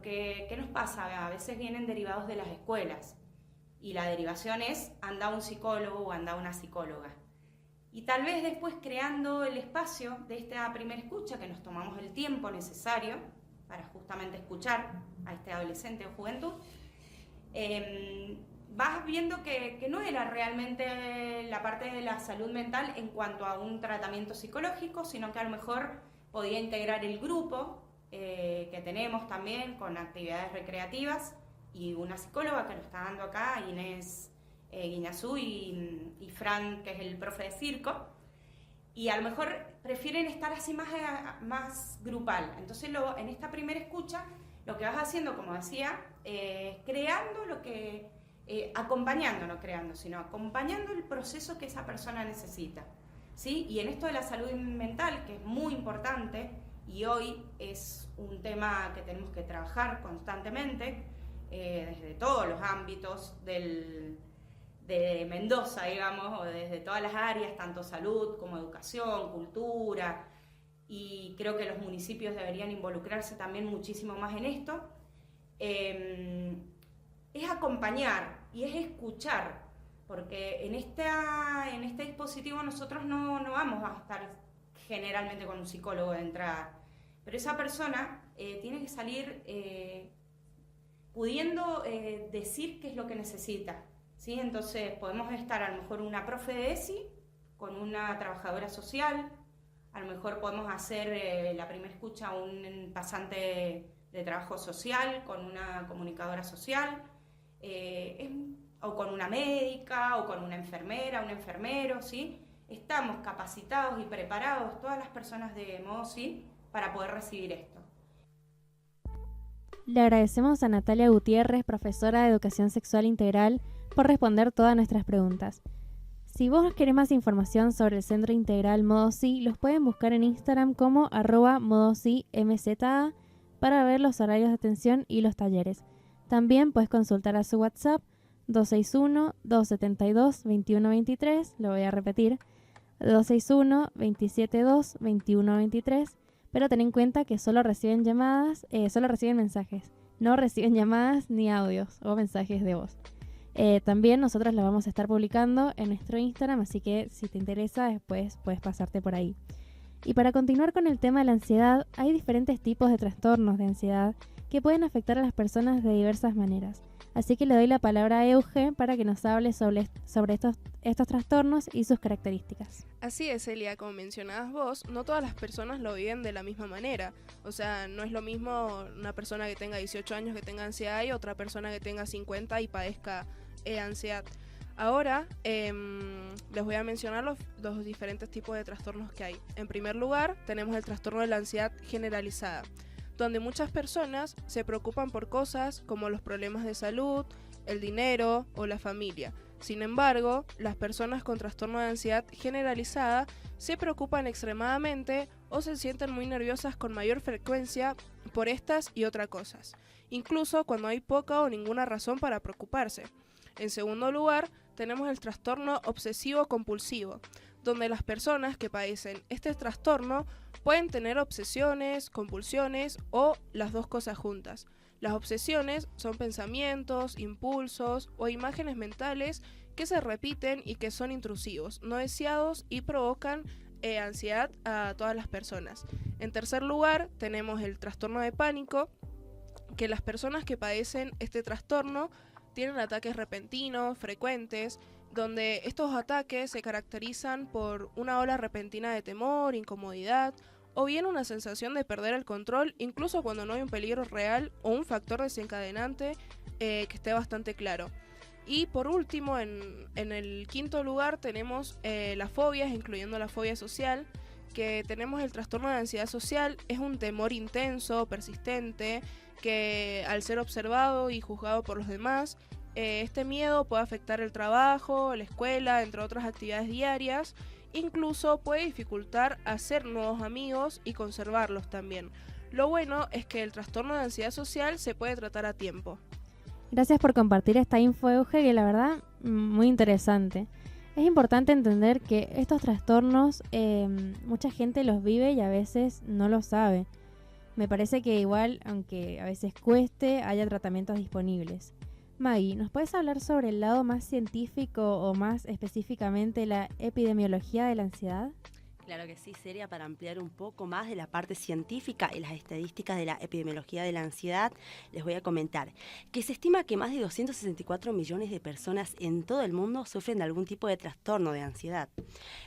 porque ¿qué nos pasa? A veces vienen derivados de las escuelas y la derivación es anda un psicólogo o anda una psicóloga. Y tal vez después creando el espacio de esta primera escucha, que nos tomamos el tiempo necesario para justamente escuchar a este adolescente o juventud, vas viendo que no era realmente la parte de la salud mental en cuanto a un tratamiento psicológico, sino que a lo mejor podía integrar el grupo que tenemos también con actividades recreativas y una psicóloga que lo está dando acá, Inés Guiñazú y Fran, que es el profe de circo, y a lo mejor prefieren estar así más grupal. Entonces en esta primera escucha lo que vas haciendo, como decía, creando lo que, acompañando, no creando, sino acompañando el proceso que esa persona necesita, ¿sí? Y en esto de la salud mental, que es muy importante, y hoy es un tema que tenemos que trabajar constantemente, desde todos los ámbitos de Mendoza, digamos, o desde todas las áreas, tanto salud como educación, cultura, y creo que los municipios deberían involucrarse también muchísimo más en esto, es acompañar y es escuchar, porque en este dispositivo nosotros no vamos a estar generalmente con un psicólogo de entrada, pero esa persona tiene que salir pudiendo decir qué es lo que necesita, ¿sí? Entonces podemos estar a lo mejor una profe de ESI con una trabajadora social, a lo mejor podemos hacer la primera escucha a un pasante de trabajo social con una comunicadora social, o con una médica, o con una enfermera, un enfermero, ¿sí? Estamos capacitados y preparados, todas las personas de MOSI, para poder recibir esto. Le agradecemos a Natalia Gutiérrez, profesora de Educación Sexual Integral, por responder todas nuestras preguntas. Si vos querés más información sobre el Centro Integral MODOSI, los pueden buscar en Instagram como @MODOSIMZA para ver los horarios de atención y los talleres. También puedes consultar a su WhatsApp 261-272-2123, lo voy a repetir, 261-272-2123, pero ten en cuenta que solo reciben mensajes, no reciben llamadas ni audios o mensajes de voz. También nosotros la vamos a estar publicando en nuestro Instagram, así que si te interesa después puedes pasarte por ahí. Y para continuar con el tema de la ansiedad, hay diferentes tipos de trastornos de ansiedad que pueden afectar a las personas de diversas maneras. Así que le doy la palabra a Euge para que nos hable sobre estos trastornos y sus características. Así es, Elia, como mencionabas vos, no todas las personas lo viven de la misma manera. O sea, no es lo mismo una persona que tenga 18 años que tenga ansiedad y otra persona que tenga 50 y padezca ansiedad. Ahora les voy a mencionar los diferentes tipos de trastornos que hay. En primer lugar, tenemos el trastorno de la ansiedad generalizada, donde muchas personas se preocupan por cosas como los problemas de salud, el dinero o la familia. Sin embargo, las personas con trastorno de ansiedad generalizada se preocupan extremadamente o se sienten muy nerviosas con mayor frecuencia por estas y otras cosas, incluso cuando hay poca o ninguna razón para preocuparse. En segundo lugar, tenemos el trastorno obsesivo-compulsivo, donde las personas que padecen este trastorno pueden tener obsesiones, compulsiones o las dos cosas juntas. Las obsesiones son pensamientos, impulsos o imágenes mentales que se repiten y que son intrusivos, no deseados y provocan ansiedad a todas las personas. En tercer lugar, tenemos el trastorno de pánico, que las personas que padecen este trastorno tienen ataques repentinos, frecuentes, donde estos ataques se caracterizan por una ola repentina de temor, incomodidad, o bien una sensación de perder el control, incluso cuando no hay un peligro real o un factor desencadenante que esté bastante claro. Y por último, en el quinto lugar tenemos las fobias, incluyendo la fobia social, que tenemos el trastorno de ansiedad social. Es un temor intenso, persistente, que al ser observado y juzgado por los demás, este miedo puede afectar el trabajo, la escuela, entre otras actividades diarias. Incluso puede dificultar hacer nuevos amigos y conservarlos también. Lo bueno es que el trastorno de ansiedad social se puede tratar a tiempo. Gracias por compartir esta info, Euge, que la verdad, muy interesante. Es importante entender que estos trastornos mucha gente los vive y a veces no lo sabe. Me parece que igual, aunque a veces cueste, haya tratamientos disponibles. Maggie, ¿nos puedes hablar sobre el lado más científico o más específicamente la epidemiología de la ansiedad? Claro que sí, Celia, para ampliar un poco más de la parte científica y las estadísticas de la epidemiología de la ansiedad, les voy a comentar que se estima que más de 264 millones de personas en todo el mundo sufren de algún tipo de trastorno de ansiedad,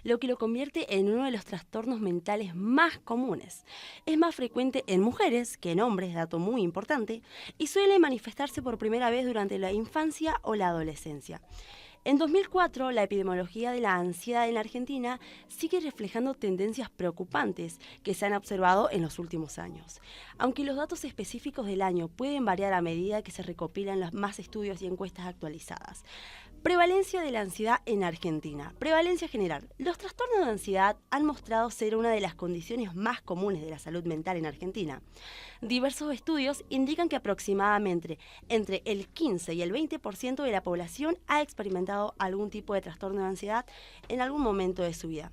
lo que lo convierte en uno de los trastornos mentales más comunes. Es más frecuente en mujeres que en hombres, dato muy importante, y suele manifestarse por primera vez durante la infancia o la adolescencia. En 2004, la epidemiología de la ansiedad en la Argentina sigue reflejando tendencias preocupantes que se han observado en los últimos años. Aunque los datos específicos del año pueden variar a medida que se recopilan los más estudios y encuestas actualizadas. Prevalencia de la ansiedad en Argentina. Prevalencia general. Los trastornos de ansiedad han mostrado ser una de las condiciones más comunes de la salud mental en Argentina. Diversos estudios indican que aproximadamente entre el 15 y el 20% de la población ha experimentado algún tipo de trastorno de ansiedad en algún momento de su vida.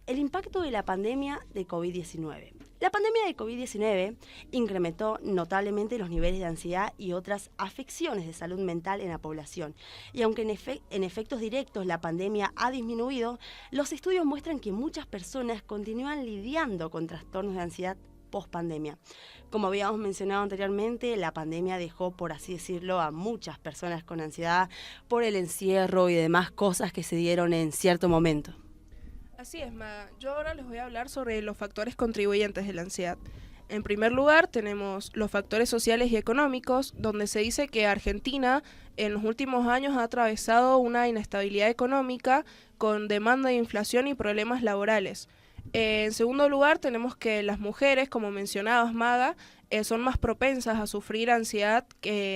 El impacto de la pandemia de COVID-19. La pandemia de COVID-19 incrementó notablemente los niveles de ansiedad y otras afecciones de salud mental en la población. Y aunque en efectos directos la pandemia ha disminuido, los estudios muestran que muchas personas continúan lidiando con trastornos de ansiedad post-pandemia. Como habíamos mencionado anteriormente, la pandemia dejó, por así decirlo, a muchas personas con ansiedad por el encierro y demás cosas que se dieron en cierto momento. Así es, Ma. Yo ahora les voy a hablar sobre los factores contribuyentes de la ansiedad. En primer lugar, tenemos los factores sociales y económicos, donde se dice que Argentina en los últimos años ha atravesado una inestabilidad económica con demanda de inflación y problemas laborales. En segundo lugar, tenemos que las mujeres, como mencionabas, Maga, son más propensas a sufrir ansiedad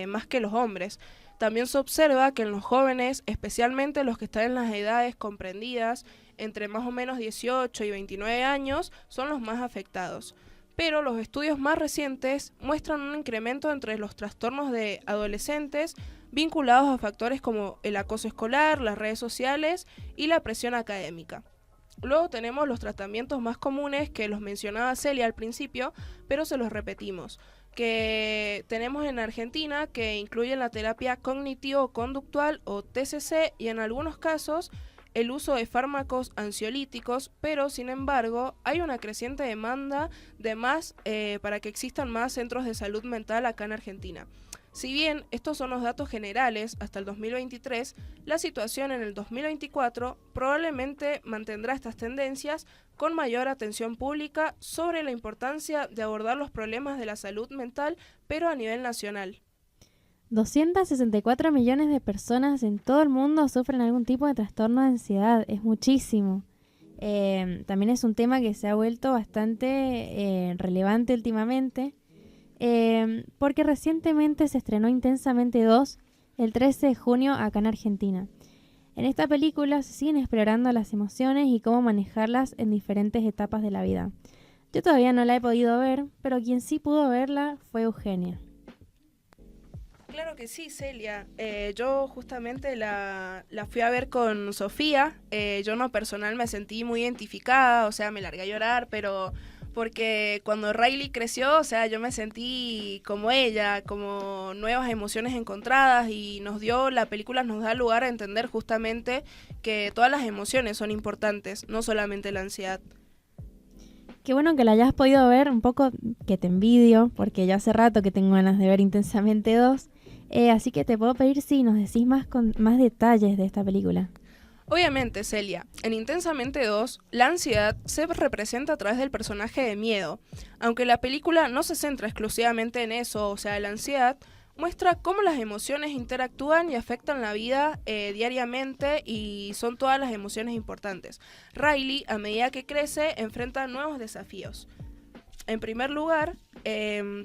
más que los hombres. También se observa que en los jóvenes, especialmente los que están en las edades comprendidas entre más o menos 18 y 29 años, son los más afectados. Pero los estudios más recientes muestran un incremento entre los trastornos de adolescentes vinculados a factores como el acoso escolar, las redes sociales y la presión académica. Luego tenemos los tratamientos más comunes que los mencionaba Celia al principio, pero se los repetimos, que tenemos en Argentina, que incluyen la terapia cognitivo-conductual o TCC y en algunos casos el uso de fármacos ansiolíticos, pero sin embargo hay una creciente demanda de más para que existan más centros de salud mental acá en Argentina. Si bien estos son los datos generales hasta el 2023, la situación en el 2024 probablemente mantendrá estas tendencias con mayor atención pública sobre la importancia de abordar los problemas de la salud mental, pero a nivel nacional. 264 millones de personas en todo el mundo sufren algún tipo de trastorno de ansiedad. Es muchísimo. También es un tema que se ha vuelto bastante relevante últimamente, porque recientemente se estrenó Intensamente 2 el 13 de junio acá en Argentina. En esta película se siguen explorando las emociones y cómo manejarlas en diferentes etapas de la vida. Yo todavía no la he podido ver, pero quien sí pudo verla fue Eugenia. Claro que sí, Celia. Yo justamente la fui a ver con Sofía. Yo en lo personal me sentí muy identificada, o sea, me largué a llorar, pero porque cuando Riley creció, o sea, yo me sentí como ella, como nuevas emociones encontradas y la película nos da lugar a entender justamente que todas las emociones son importantes, no solamente la ansiedad. Qué bueno que la hayas podido ver, un poco que te envidio, porque ya hace rato que tengo ganas de ver Intensamente 2. Así que te puedo pedir si nos decís más detalles de esta película. Obviamente, Celia, en Intensamente 2, la ansiedad se representa a través del personaje de Miedo. Aunque la película no se centra exclusivamente en eso, o sea, la ansiedad, muestra cómo las emociones interactúan y afectan la vida diariamente y son todas las emociones importantes. Riley, a medida que crece, enfrenta nuevos desafíos. En primer lugar,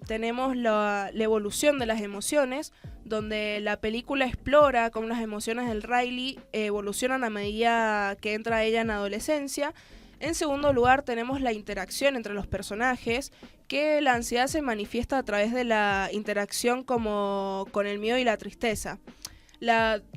tenemos la evolución de las emociones, donde la película explora cómo las emociones del Riley evolucionan a medida que entra ella en adolescencia. En segundo lugar, tenemos la interacción entre los personajes, que la ansiedad se manifiesta a través de la interacción como con el miedo y la tristeza.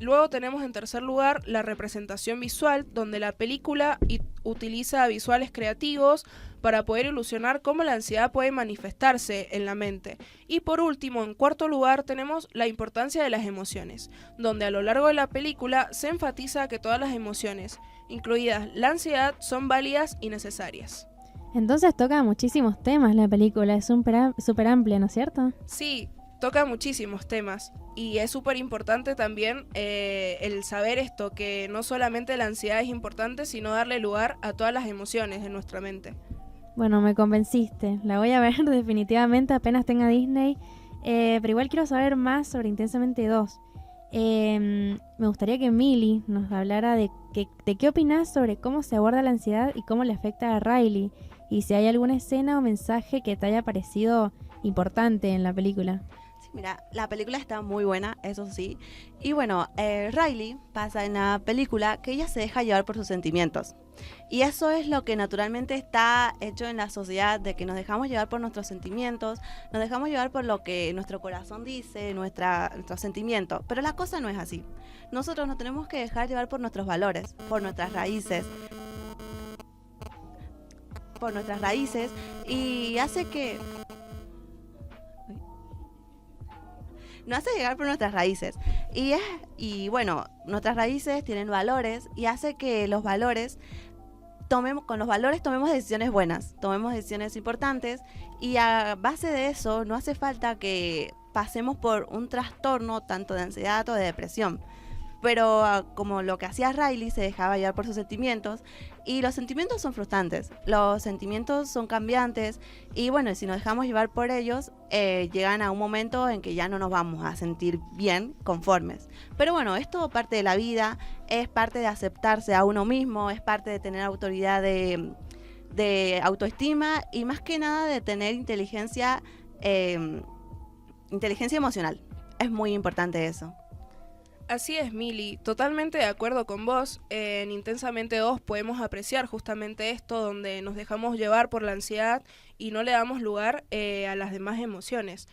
Luego tenemos en tercer lugar la representación visual, donde la película utiliza visuales creativos para poder ilusionar cómo la ansiedad puede manifestarse en la mente. Y por último, en cuarto lugar, tenemos la importancia de las emociones, donde a lo largo de la película se enfatiza que todas las emociones, incluidas la ansiedad, son válidas y necesarias. Entonces toca muchísimos temas la película, es súper amplia, ¿no es cierto? Sí, toca muchísimos temas y es súper importante también el saber esto, que no solamente la ansiedad es importante, sino darle lugar a todas las emociones de nuestra mente. Bueno, me convenciste, la voy a ver definitivamente apenas tenga Disney, pero igual quiero saber más sobre Intensamente 2. Me gustaría que Milly nos hablara de qué opinás sobre cómo se aborda la ansiedad y cómo le afecta a Riley, y si hay alguna escena o mensaje que te haya parecido importante en la película. Sí, mira, la película está muy buena, eso sí. Y bueno, Riley pasa en la película que ella se deja llevar por sus sentimientos. Y eso es lo que naturalmente está hecho en la sociedad, de que nos dejamos llevar por nuestros sentimientos, nos dejamos llevar por lo que nuestro corazón dice, nuestros sentimientos. Pero la cosa no es así. Nosotros nos tenemos que dejar llevar por nuestros valores, por nuestras raíces. Y hace que... Nos hace llegar por nuestras raíces. Y bueno, nuestras raíces tienen valores y hace que con los valores tomemos decisiones buenas, tomemos decisiones importantes, y a base de eso no hace falta que pasemos por un trastorno tanto de ansiedad o de depresión. Pero como lo que hacía Riley, se dejaba llevar por sus sentimientos, y los sentimientos son frustrantes, los sentimientos son cambiantes, y bueno, si nos dejamos llevar por ellos, llegan a un momento en que ya no nos vamos a sentir bien, conformes. Pero bueno, es todo parte de la vida, es parte de aceptarse a uno mismo, es parte de tener autoridad de autoestima, y más que nada de tener inteligencia emocional. Es muy importante eso. Así es, Milly, totalmente de acuerdo con vos. En Intensamente 2 podemos apreciar justamente esto, donde nos dejamos llevar por la ansiedad y no le damos lugar a las demás emociones.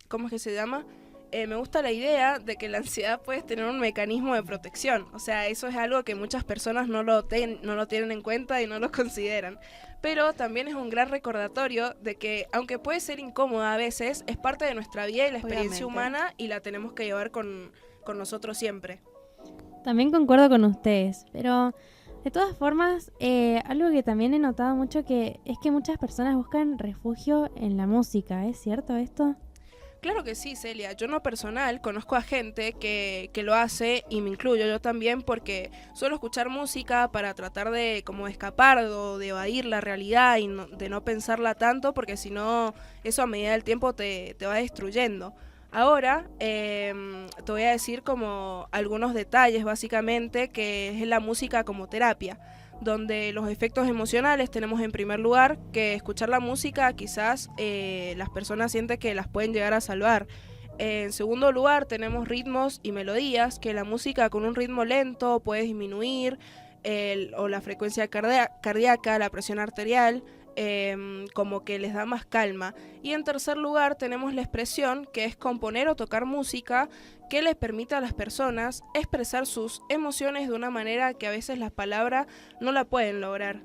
¿Cómo es que se llama? Me gusta la idea de que la ansiedad puede tener un mecanismo de protección. O sea, eso es algo que muchas personas no lo tienen en cuenta y no lo consideran. Pero también es un gran recordatorio de que, aunque puede ser incómoda a veces, es parte de nuestra vida y la experiencia humana, y la tenemos que llevar con nosotros siempre. También concuerdo con ustedes, pero de todas formas, algo que también he notado mucho es que muchas personas buscan refugio en la música. ¿Es cierto esto? Claro que sí, Celia. Yo en lo personal conozco a gente que lo hace, y me incluyo yo también, porque suelo escuchar música para tratar de como escapar o de evadir la realidad y de no pensarla tanto, porque si no, eso a medida del tiempo te va destruyendo. Ahora te voy a decir como algunos detalles básicamente, que es la música como terapia, donde los efectos emocionales tenemos en primer lugar que escuchar la música quizás las personas sienten que las pueden llegar a salvar. En segundo lugar tenemos ritmos y melodías, que la música con un ritmo lento puede disminuir o la frecuencia cardíaca, la presión arterial, como que les da más calma. Y en tercer lugar tenemos la expresión, que es componer o tocar música que les permita a las personas expresar sus emociones de una manera que a veces las palabras no la pueden lograr.